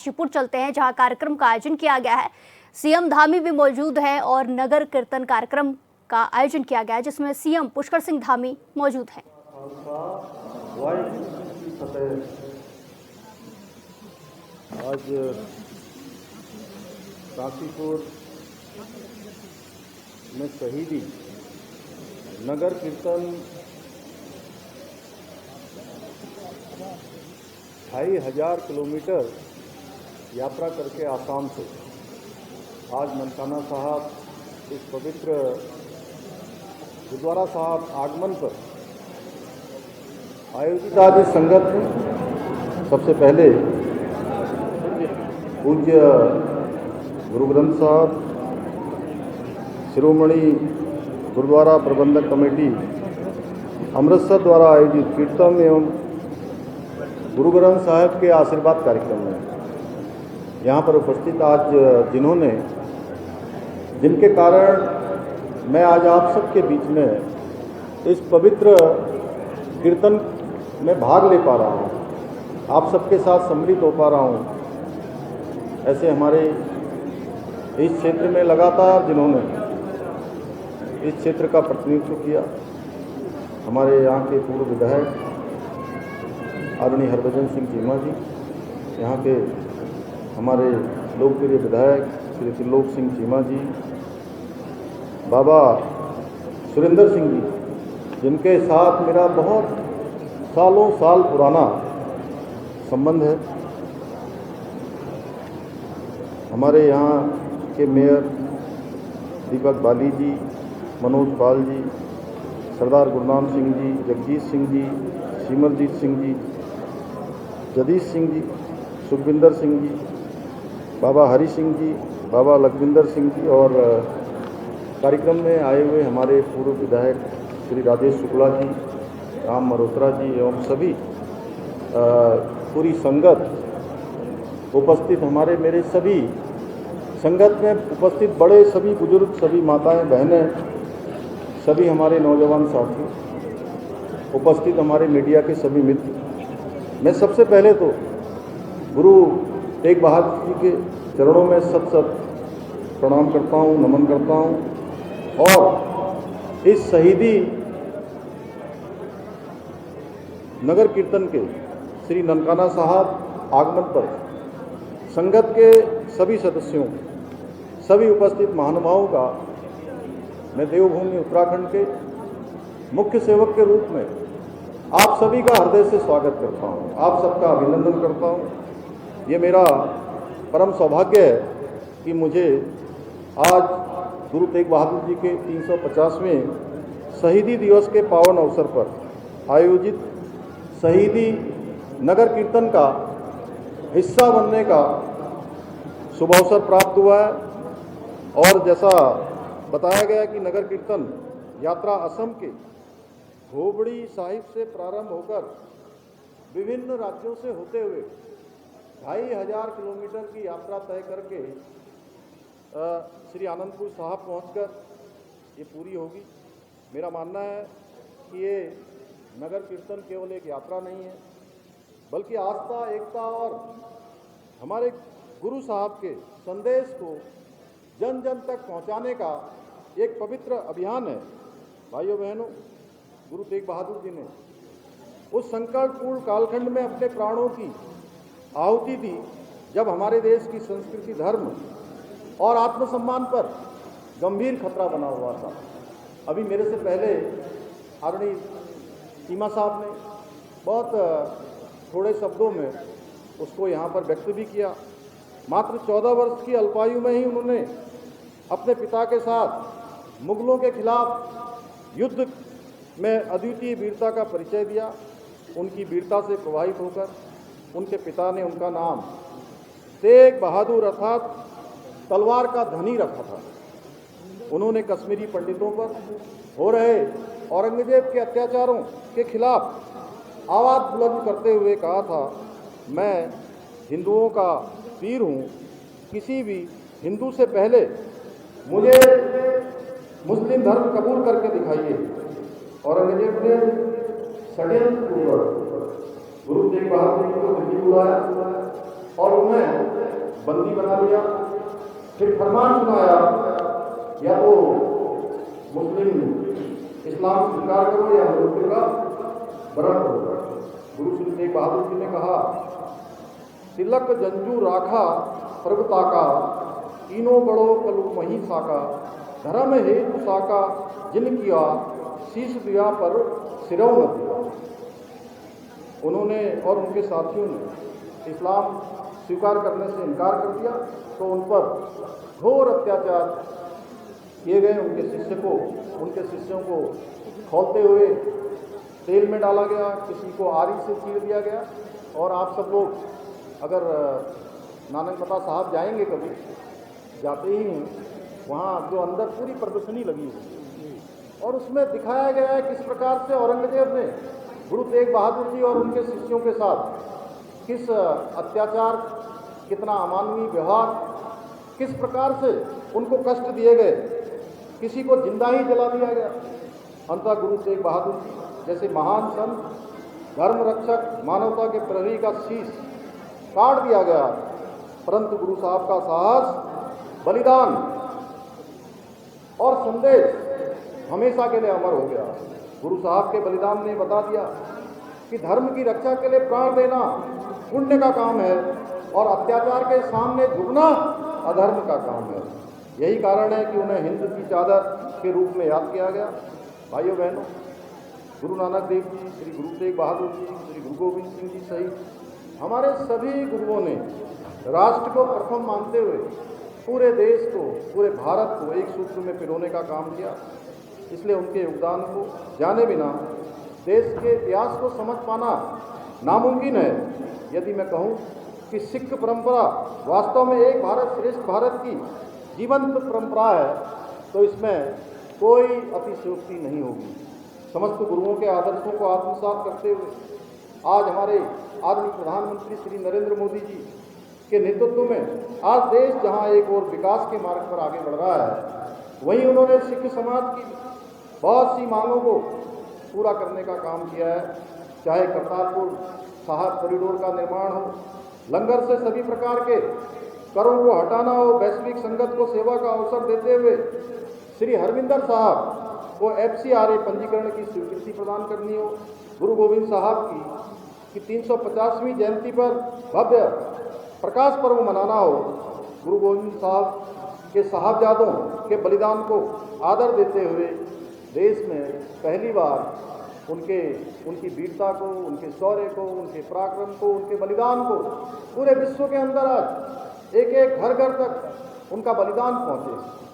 शिवपुर चलते हैं जहां कार्यक्रम का आयोजन किया गया है। सीएम धामी भी मौजूद है और नगर कीर्तन कार्यक्रम का आयोजन किया गया है जिसमें सीएम पुष्कर सिंह धामी मौजूद हैं। आज काशीपुर में शहीदी नगर कीर्तन 2500 किलोमीटर यात्रा करके आसाम से आज ननकाना साहब इस पवित्र गुरुद्वारा साहब आगमन पर आयोजित आज इस संगत में सबसे पहले पूज्य गुरु ग्रंथ साहब शिरोमणि गुरुद्वारा प्रबंधक कमेटी अमृतसर द्वारा आयोजित कीर्तन एवं गुरु ग्रंथ साहब के आशीर्वाद कार्यक्रम में यहाँ पर उपस्थित आज जिनके कारण मैं आज आप सबके बीच में इस पवित्र कीर्तन में भाग ले पा रहा हूँ, आप सबके साथ सम्मिलित हो पा रहा हूँ। ऐसे हमारे इस क्षेत्र में लगातार जिन्होंने इस क्षेत्र का प्रतिनिधित्व किया, हमारे यहाँ के पूर्व विधायक आदरणीय हरभजन सिंह चीमा जी, यहाँ के हमारे लोकप्रिय विधायक श्री त्रिलोक सिंह चीमा जी, बाबा सुरेंद्र सिंह जी, जिनके साथ मेरा बहुत सालों साल पुराना संबंध है, हमारे यहाँ के मेयर दीपक बाली जी, मनोज पाल जी, सरदार गुरनाम सिंह जी, जगजीत सिंह जी, सिमरजीत सिंह जी, जगदीश सिंह जी, सुखविंदर सिंह जी, बाबा हरि सिंह जी, बाबा लखविंदर सिंह जी और कार्यक्रम में आए हुए हमारे पूर्व विधायक श्री राजेश शुक्ला जी, राम मल्होत्रा जी एवं सभी पूरी संगत उपस्थित, हमारे मेरे सभी संगत में उपस्थित बड़े सभी बुजुर्ग, सभी माताएं बहनें, सभी हमारे नौजवान साथी उपस्थित, हमारे मीडिया के सभी मित्र, मैं सबसे पहले तो गुरु तेग बहादुर जी के चरणों में सत प्रणाम करता हूँ, नमन करता हूँ और इस शहीदी नगर कीर्तन के श्री ननकाना साहब आगमन पर संगत के सभी सदस्यों, सभी उपस्थित महानुभावों का मैं देवभूमि उत्तराखंड के मुख्य सेवक के रूप में आप सभी का हृदय से स्वागत करता हूँ, आप सबका अभिनंदन करता हूँ। ये मेरा परम सौभाग्य है कि मुझे आज गुरु तेग बहादुर जी के 350वें शहीदी दिवस के पावन अवसर पर आयोजित शहीदी नगर कीर्तन का हिस्सा बनने का शुभ अवसर प्राप्त हुआ है। और जैसा बताया गया कि नगर कीर्तन यात्रा असम के धोबड़ी साहिब से प्रारंभ होकर विभिन्न राज्यों से होते हुए 2500 किलोमीटर की यात्रा तय करके श्री आनंदपुर साहब पहुंचकर ये पूरी होगी। मेरा मानना है कि ये नगर कीर्तन केवल एक यात्रा नहीं है, बल्कि आस्था, एकता और हमारे गुरु साहब के संदेश को जन जन तक पहुंचाने का एक पवित्र अभियान है। भाइयों बहनों, गुरु तेग बहादुर जी ने उस संकटपूर्ण कालखंड में अपने प्राणों की आहुति दी जब हमारे देश की संस्कृति, धर्म और आत्मसम्मान पर गंभीर खतरा बना हुआ था। अभी मेरे से पहले आदरणीय चीमा साहब ने बहुत थोड़े शब्दों में उसको यहाँ पर व्यक्त भी किया। मात्र 14 वर्ष की अल्पायु में ही उन्होंने अपने पिता के साथ मुगलों के खिलाफ युद्ध में अद्वितीय वीरता का परिचय दिया। उनकी वीरता से प्रभावित होकर उनके पिता ने उनका नाम तेग बहादुर अर्थात तलवार का धनी रखा था। उन्होंने कश्मीरी पंडितों पर हो रहे औरंगजेब के अत्याचारों के खिलाफ आवाज़ बुलंद करते हुए कहा था, मैं हिंदुओं का वीर हूँ, किसी भी हिंदू से पहले मुझे मुस्लिम धर्म कबूल करके दिखाइए। औरंगजेब ने षड्यंत्र पूर्वक गुरु तेग बहादुर जी को दिल्ली बुलाया और उन्हें बंदी बना लिया, फिर फरमान सुनाया या तो मुस्लिम इस्लाम स्वीकार करो या मृत्यु का वरण करो। गुरु श्री तेग बहादुर जी ने कहा, तिलक जंजू राखा प्रभुता का, तीनों बड़ो कलु मही साका, धर्म हेतु साका जिन किया, शीश दिया पर सिरौ न दिया। उन्होंने और उनके साथियों ने इस्लाम स्वीकार करने से इनकार कर दिया तो उन पर घोर अत्याचार किए गए। उनके शिष्यों को खौलते हुए तेल में डाला गया, किसी को आरी से चीर दिया गया। और आप सब लोग अगर नानकमता साहब जाएंगे कभी, जाते ही हैं, वहाँ जो अंदर पूरी प्रदर्शनी लगी हुई है और उसमें दिखाया गया है किस प्रकार से औरंगजेब ने गुरु तेग बहादुर जी और उनके शिष्यों के साथ किस अत्याचार, कितना अमानवीय व्यवहार, किस प्रकार से उनको कष्ट दिए गए, किसी को जिंदा ही जला दिया गया। अंततः गुरु तेग बहादुर जी जैसे महान संत, धर्म रक्षक, मानवता के प्रहरी का शीश काट दिया गया, परंतु गुरु साहब का साहस, बलिदान और संदेश हमेशा के लिए अमर हो गया। गुरु साहब के बलिदान ने बता दिया कि धर्म की रक्षा के लिए प्राण देना पुण्य का काम है और अत्याचार के सामने झुकना अधर्म का काम है। यही कारण है कि उन्हें हिंद की चादर के रूप में याद किया गया। भाइयों बहनों, गुरु नानक देव जी, श्री गुरु तेग बहादुर जी, श्री गुरु गोविंद सिंह जी सहित हमारे सभी गुरुओं ने राष्ट्र को प्रथम मानते हुए पूरे देश को, पूरे भारत को एक सूत्र में पिरोने का काम किया। इसलिए उनके योगदान को जाने बिना देश के इतिहास को समझ पाना नामुमकिन है। यदि मैं कहूँ कि सिख परंपरा वास्तव में एक भारत श्रेष्ठ भारत की जीवंत परंपरा है तो इसमें कोई अतिशयोक्ति नहीं होगी। समस्त गुरुओं के आदर्शों को आत्मसात करते हुए आज हमारे आदरणीय प्रधानमंत्री श्री नरेंद्र मोदी जी के नेतृत्व में आज देश जहां एक और विकास के मार्ग पर आगे बढ़ रहा है, वहीं उन्होंने सिख समाज की बहुत सी मांगों को पूरा करने का काम किया है। चाहे करतारपुर साहिब कॉरिडोर का निर्माण हो, लंगर से सभी प्रकार के करों को हटाना हो, वैश्विक संगत को सेवा का अवसर देते हुए श्री हरमिंदर साहब को FCRA पंजीकरण की स्वीकृति प्रदान करनी हो, गुरु गोविंद साहब की 350वीं जयंती पर भव्य प्रकाश पर्व मनाना हो, गुरु गोविंद साहब के साहबजादों के बलिदान को आदर देते हुए देश में पहली बार उनकी वीरता को, उनके शौर्य को, उनके पराक्रम को, उनके बलिदान को पूरे विश्व के अंदर आज एक एक घर घर तक उनका बलिदान पहुँचे।